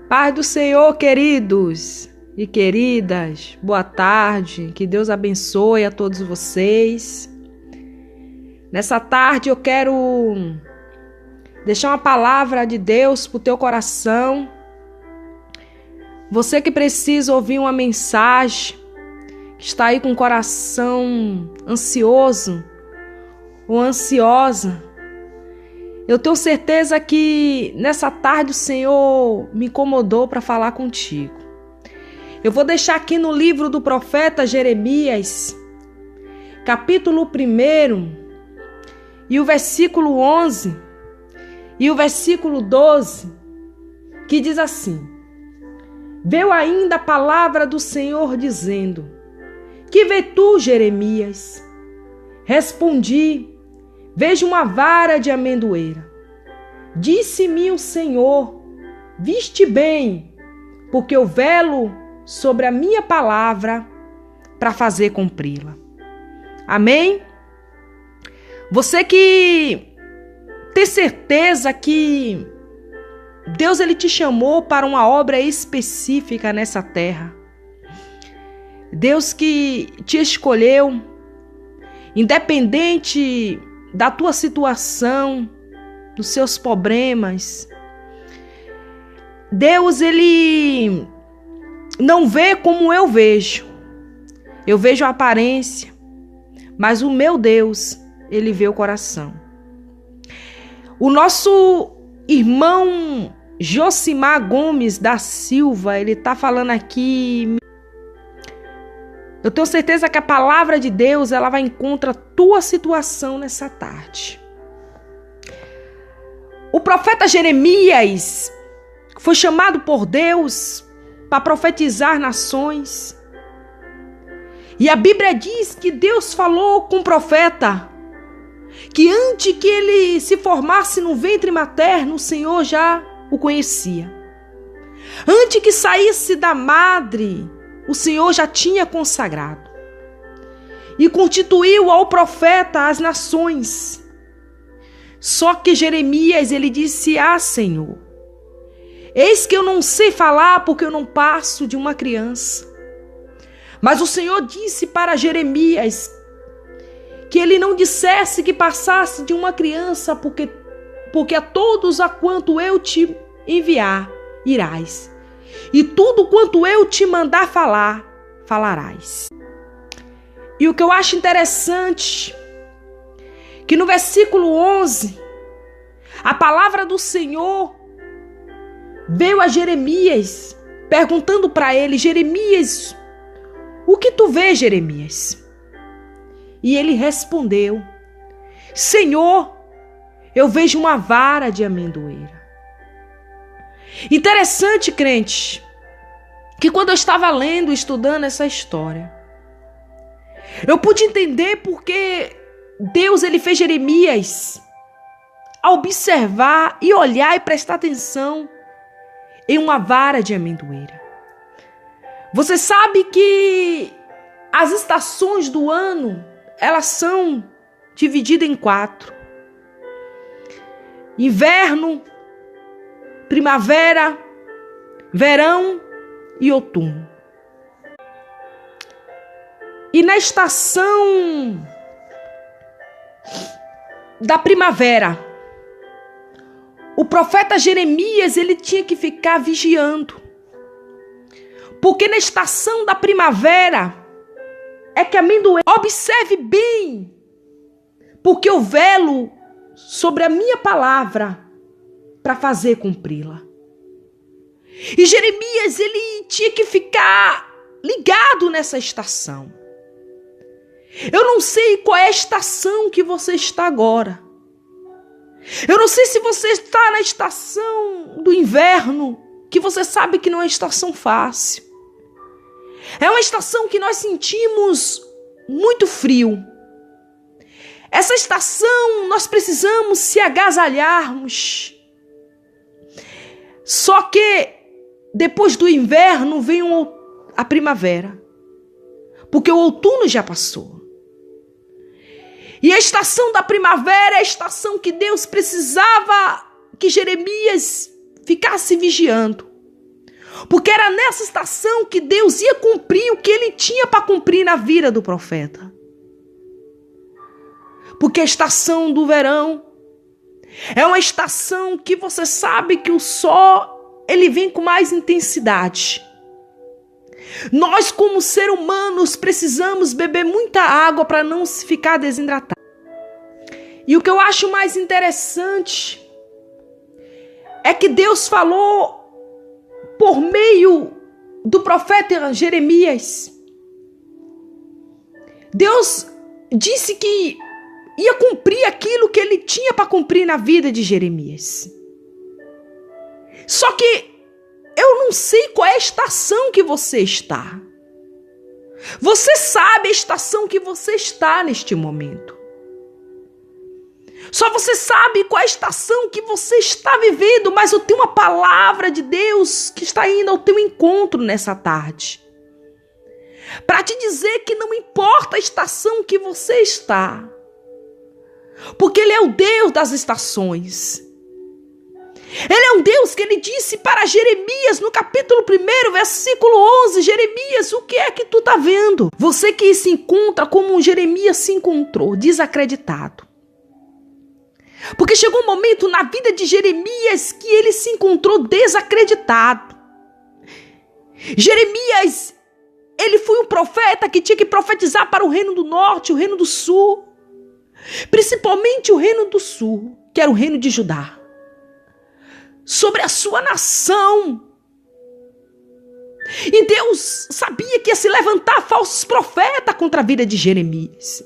Paz do Senhor, queridos e queridas, boa tarde, que Deus abençoe a todos vocês. Nessa tarde eu quero deixar uma palavra de Deus para o teu coração. Você que precisa ouvir uma mensagem, que está aí com o coração ansioso ou ansiosa, eu tenho certeza que nessa tarde o Senhor me incomodou para falar contigo. Eu vou deixar aqui no livro do profeta Jeremias, capítulo 1, e o versículo 11 e o versículo 12, que diz assim: Veio ainda a palavra do Senhor dizendo: Que vê tu, Jeremias? Respondi: Vejo uma vara de amendoeira. Disse-me o Senhor: Viste bem, porque eu velo sobre a minha palavra para fazer cumpri-la. Amém? Você que tem certeza que Deus ele te chamou para uma obra específica nessa terra. Deus que te escolheu, independente da tua situação, dos seus problemas. Deus, ele não vê como eu vejo. Eu vejo a aparência, mas o meu Deus, ele vê o coração. O nosso irmão Josimar Gomes da Silva, ele está falando aqui. Eu tenho certeza que a palavra de Deus, ela vai encontrar a tua situação nessa tarde. O profeta Jeremias foi chamado por Deus para profetizar nações. E a Bíblia diz que Deus falou com o profeta que antes que ele se formasse no ventre materno, o Senhor já o conhecia. Antes que saísse da madre, o Senhor já tinha consagrado e constituiu ao profeta as nações. Só que Jeremias, ele disse: Senhor, eis que eu não sei falar porque eu não passo de uma criança. Mas o Senhor disse para Jeremias que ele não dissesse que passasse de uma criança, porque a todos a quanto eu te enviar, irás. E tudo quanto eu te mandar falar, falarás. E o que eu acho interessante, que no versículo 11, a palavra do Senhor veio a Jeremias, perguntando para ele: Jeremias, o que tu vês, Jeremias? E ele respondeu: Senhor, eu vejo uma vara de amendoeira. Interessante, crente, que quando eu estava lendo, estudando essa história, eu pude entender porque Deus ele fez Jeremias a observar e olhar e prestar atenção em uma vara de amendoeira. Você sabe que as estações do ano, elas são divididas em 4. Inverno, primavera, verão e outono. E na estação da primavera, o profeta Jeremias, ele tinha que ficar vigiando. Porque na estação da primavera é que a amendoeira, observe bem, porque eu velo sobre a minha palavra para fazer cumpri-la. E Jeremias, ele tinha que ficar ligado nessa estação. Eu não sei qual é a estação que você está agora. Eu não sei se você está na estação do inverno, que você sabe que não é uma estação fácil. É uma estação que nós sentimos muito frio. Essa estação nós precisamos se agasalharmos. Só que depois do inverno vem a primavera, porque o outono já passou. E a estação da primavera é a estação que Deus precisava que Jeremias ficasse vigiando. Porque era nessa estação que Deus ia cumprir o que ele tinha para cumprir na vida do profeta. Porque a estação do verão é uma estação que você sabe que o sol ele vem com mais intensidade. Nós, como seres humanos, precisamos beber muita água para não ficar desidratado. E o que eu acho mais interessante é que Deus falou por meio do profeta Jeremias. Deus disse que ia cumprir aquilo que ele tinha para cumprir na vida de Jeremias. Só que eu não sei qual é a estação que você está. Você sabe a estação que você está neste momento. Só você sabe qual é a estação que você está vivendo, mas eu tenho uma palavra de Deus que está indo ao teu encontro nessa tarde. Para te dizer que não importa a estação que você está, porque Ele é o Deus das estações. Ele é um Deus que ele disse para Jeremias no capítulo 1, versículo 11, Jeremias, o que é que tu está vendo? Você que se encontra como Jeremias se encontrou, desacreditado. Porque chegou um momento na vida de Jeremias que ele se encontrou desacreditado. Jeremias, ele foi um profeta que tinha que profetizar para o reino do norte, o reino do sul. Principalmente o reino do sul, que era o reino de Judá. Sobre a sua nação. E Deus sabia que ia se levantar falsos profetas contra a vida de Jeremias.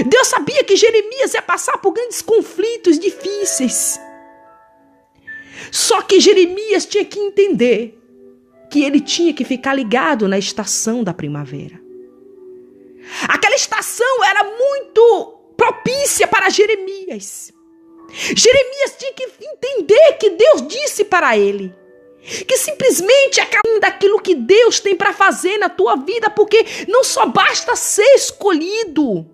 Deus sabia que Jeremias ia passar por grandes conflitos difíceis. Só que Jeremias tinha que entender que ele tinha que ficar ligado na estação da primavera. Aquela estação era muito propícia para Jeremias. Jeremias tinha que entender que Deus disse para ele que simplesmente é caminho daquilo que Deus tem para fazer na tua vida, porque não só basta ser escolhido.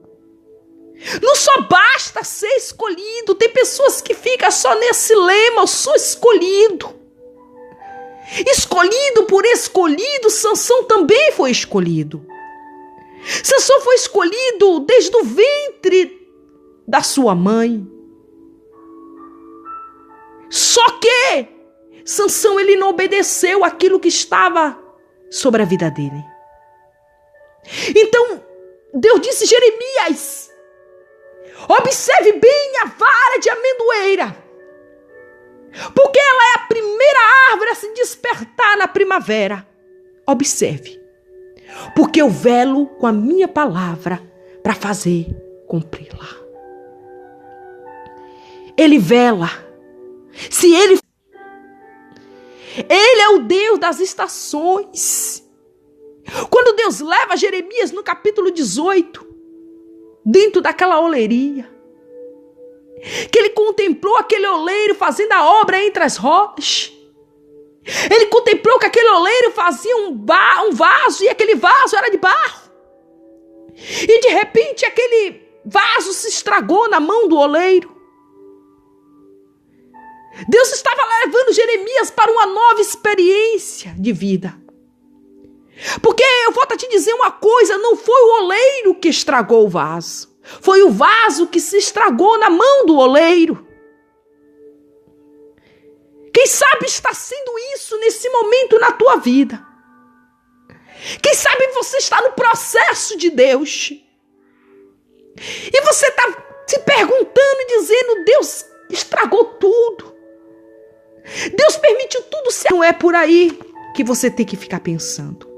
Não só basta ser escolhido. Tem pessoas que ficam só nesse lema, eu sou escolhido. Escolhido por escolhido, Sansão também foi escolhido. Sansão foi escolhido desde o ventre da sua mãe. Só que Sansão ele não obedeceu aquilo que estava sobre a vida dele. Então Deus disse: Jeremias, observe bem a vara de amendoeira, porque ela é a primeira árvore a se despertar na primavera. Observe, porque eu velo com a minha palavra para fazer cumpri-la. Ele vela. Se ele é o Deus das estações. Quando Deus leva Jeremias no capítulo 18, dentro daquela oleria, que ele contemplou aquele oleiro fazendo a obra entre as rochas. Ele contemplou que aquele oleiro fazia um vaso, e aquele vaso era de barro. E de repente aquele vaso se estragou na mão do oleiro. Deus estava levando Jeremias para uma nova experiência de vida. Porque eu vou te dizer uma coisa, não foi o oleiro que estragou o vaso. Foi o vaso que se estragou na mão do oleiro. Quem sabe está sendo isso nesse momento na tua vida. Quem sabe você está no processo de Deus. E você está se perguntando e dizendo: Deus estragou tudo. Deus permitiu tudo ser. Não é por aí que você tem que ficar pensando.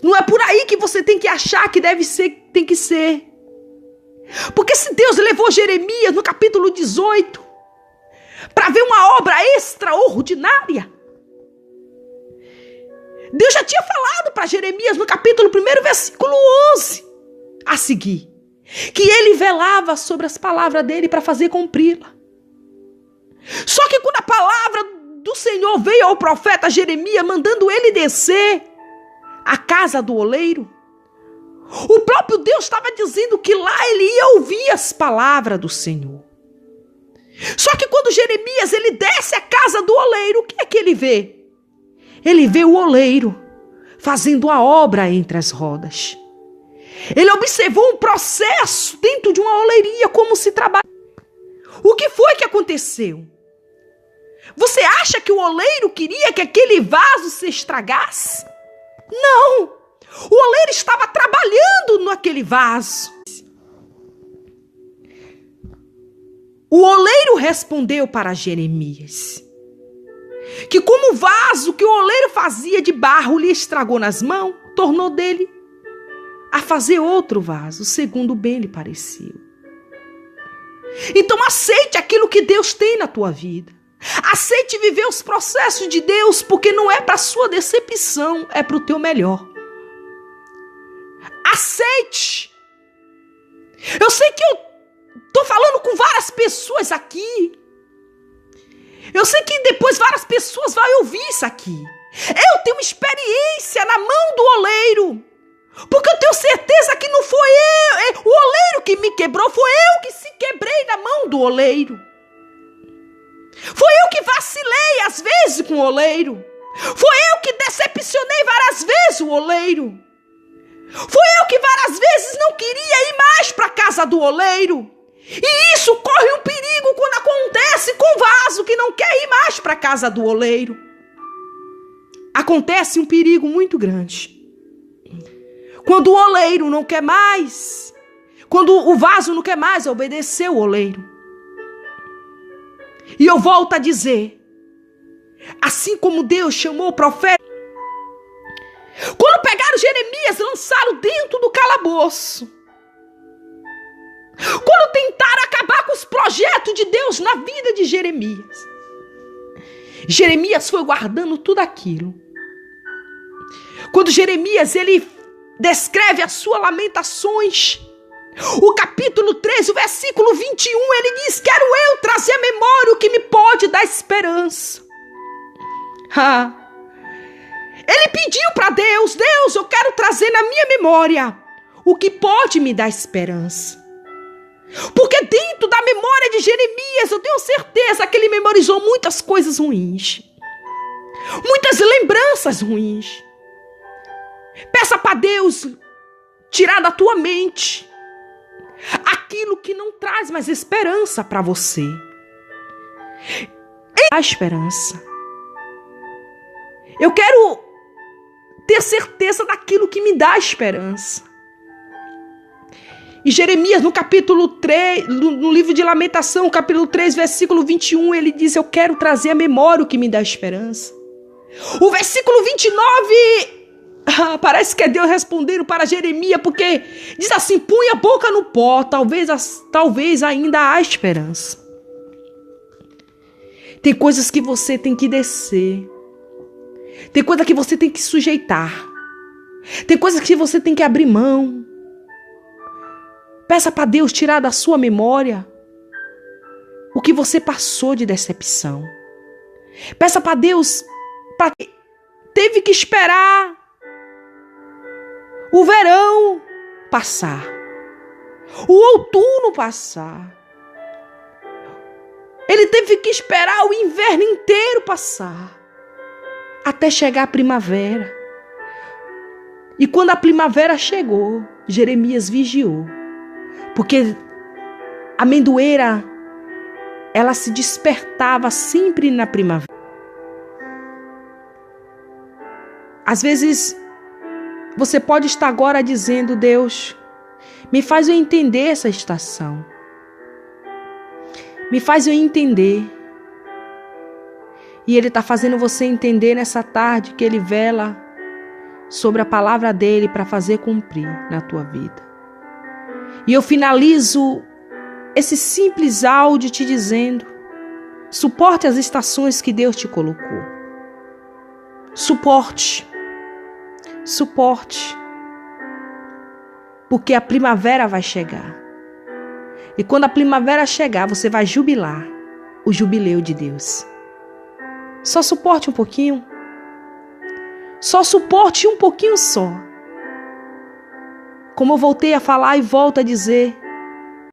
Não é por aí que você tem que achar que deve ser, tem que ser. Porque se Deus levou Jeremias no capítulo 18 para ver uma obra extraordinária, Deus já tinha falado para Jeremias no capítulo 1, versículo 11, a seguir, que ele velava sobre as palavras dele para fazer cumpri-la. Só que quando a palavra do Senhor veio ao profeta Jeremias, mandando ele descer à casa do oleiro, o próprio Deus estava dizendo que lá ele ia ouvir as palavras do Senhor. Só que quando Jeremias ele desce à casa do oleiro, o que é que ele vê? Ele vê o oleiro fazendo a obra entre as rodas. Ele observou um processo dentro de uma oleiria, como se trabalha. O que foi que aconteceu? Você acha que o oleiro queria que aquele vaso se estragasse? Não! O oleiro estava trabalhando naquele vaso. O oleiro respondeu para Jeremias que, como o vaso que o oleiro fazia de barro lhe estragou nas mãos, tornou dele a fazer outro vaso, segundo bem lhe pareceu. Então aceite aquilo que Deus tem na tua vida. Aceite viver os processos de Deus, porque não é para a sua decepção, é para o teu melhor. Aceite. Eu sei que eu estou falando com várias pessoas aqui. Eu sei que depois várias pessoas vão ouvir isso aqui. Eu tenho experiência na mão do oleiro. Porque eu tenho certeza que não foi o oleiro que me quebrou, foi eu que se quebrei na mão do oleiro. Foi eu que vacilei às vezes com o oleiro. Foi eu que decepcionei várias vezes o oleiro. Foi eu que várias vezes não queria ir mais para a casa do oleiro. E isso corre um perigo quando acontece com o vaso que não quer ir mais para a casa do oleiro. Acontece um perigo muito grande. Quando o oleiro não quer mais, quando o vaso não quer mais obedecer o oleiro. E eu volto a dizer, assim como Deus chamou o profeta, quando pegaram Jeremias, lançaram dentro do calabouço. Quando tentaram acabar com os projetos de Deus na vida de Jeremias, Jeremias foi guardando tudo aquilo. Quando Jeremias, ele descreve as suas lamentações, o capítulo 13, o versículo 21, ele diz: quero eu trazer à memória o que me pode dar esperança. Ele pediu para Deus: Deus, eu quero trazer na minha memória o que pode me dar esperança. Porque dentro da memória de Jeremias, eu tenho certeza que ele memorizou muitas coisas ruins. Muitas lembranças ruins. Peça para Deus tirar da tua mente aquilo que não traz mais esperança para você. A esperança. Eu quero ter certeza daquilo que me dá esperança. E Jeremias, no capítulo 3, no livro de Lamentação, capítulo 3, versículo 21, ele diz: eu quero trazer à memória o que me dá esperança. O versículo 29, parece que é Deus respondendo para Jeremias, porque diz assim: põe a boca no pó, talvez ainda há esperança. Tem coisas que você tem que descer. Tem coisa que você tem que sujeitar. Tem coisas que você tem que abrir mão. Peça para Deus tirar da sua memória o que você passou de decepção. Peça para Deus, teve que esperar o verão passar, o outono passar. Ele teve que esperar o inverno inteiro passar, até chegar a primavera. E quando a primavera chegou, Jeremias vigiou. Porque a amendoeira, ela se despertava sempre na primavera. Às vezes, você pode estar agora dizendo: Deus, me faz eu entender essa estação. Me faz eu entender. E Ele está fazendo você entender nessa tarde que Ele vela sobre a palavra dEle para fazer cumprir na tua vida. E eu finalizo esse simples áudio te dizendo: suporte as estações que Deus te colocou. Suporte. Suporte. Porque a primavera vai chegar. E quando a primavera chegar, você vai jubilar o jubileu de Deus. Só suporte um pouquinho. Só suporte um pouquinho só. Como eu voltei a falar e volto a dizer,